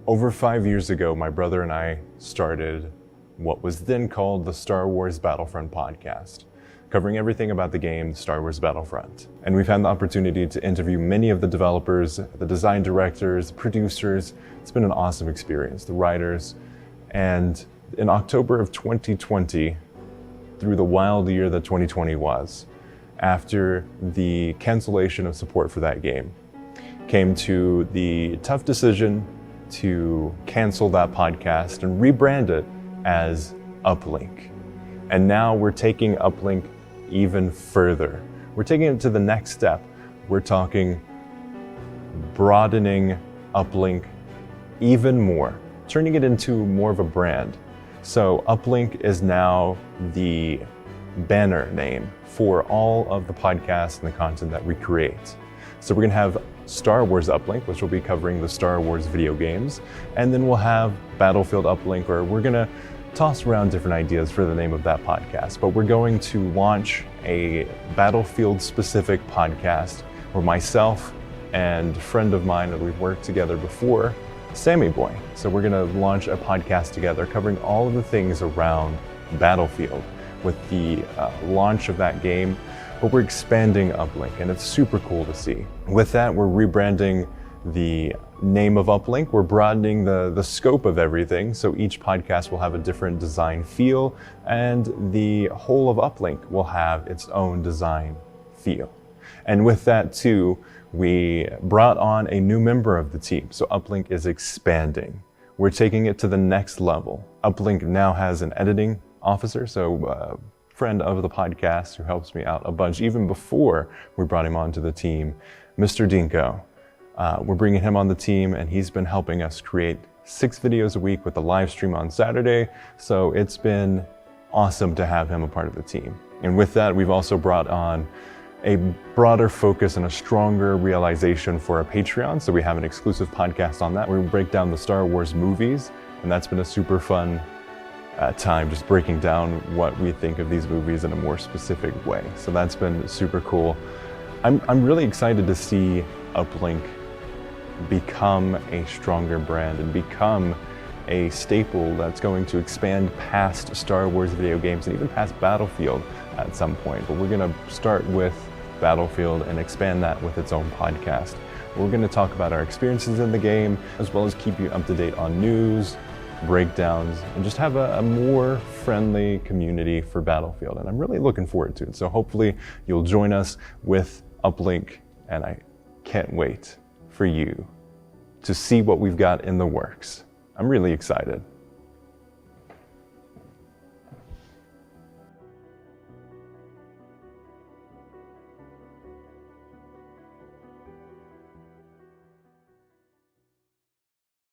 Over 5 years ago, my brother and I started what was then called the Star Wars Battlefront podcast, covering everything about the game Star Wars Battlefront. And we've had the opportunity to interview many of the developers, the design directors, producers. It's been an awesome experience, the writers. And in October of 2020, through the wild year that 2020 was, after the cancellation of support for that game, came to the tough decision to cancel that podcast and rebrand it as Uplink. And now we're taking Uplink even further. We're taking it to the next step. We're talking broadening Uplink even more, turning it into more of a brand. So Uplink is now the banner name for all of the podcasts and the content that we create. So we're gonna have Star Wars Uplink, which will be covering the Star Wars video games. And then we'll have Battlefield Uplink, where we're gonna toss around different ideas for the name of that podcast. But we're going to launch a Battlefield specific podcast where myself and a friend of mine that we've worked together before, Sammy Boy. So we're gonna launch a podcast together covering all of the things around Battlefield with the launch of that game. But we're expanding Uplink, and it's super cool to see. With that, we're rebranding the name of Uplink. We're broadening the scope of everything, so each podcast will have a different design feel, and the whole of Uplink will have its own design feel. And with that too, we brought on a new member of the team, so Uplink is expanding. We're taking it to the next level. Uplink now has an editing officer, so friend of the podcast who helps me out a bunch even before we brought him onto the team, Mr. Dinko. We're bringing him on the team, and he's been helping us create 6 videos a week with a live stream on Saturday. So it's been awesome to have him a part of the team. And with that, we've also brought on a broader focus and a stronger realization for our Patreon. So we have an exclusive podcast on that where we break down the Star Wars movies, and that's been a super fun time, just breaking down what we think of these movies in a more specific way. So that's been super cool. I'm really excited to see Uplink become a stronger brand and become a staple that's going to expand past Star Wars video games and even past Battlefield at some point. But we're gonna start with Battlefield and expand that with its own podcast. We're gonna talk about our experiences in the game, as well as keep you up to date on news, breakdowns, and just have a more friendly community for Battlefield. And I'm really looking forward to it. So hopefully you'll join us with Uplink, and I can't wait for you to see what we've got in the works. I'm really excited.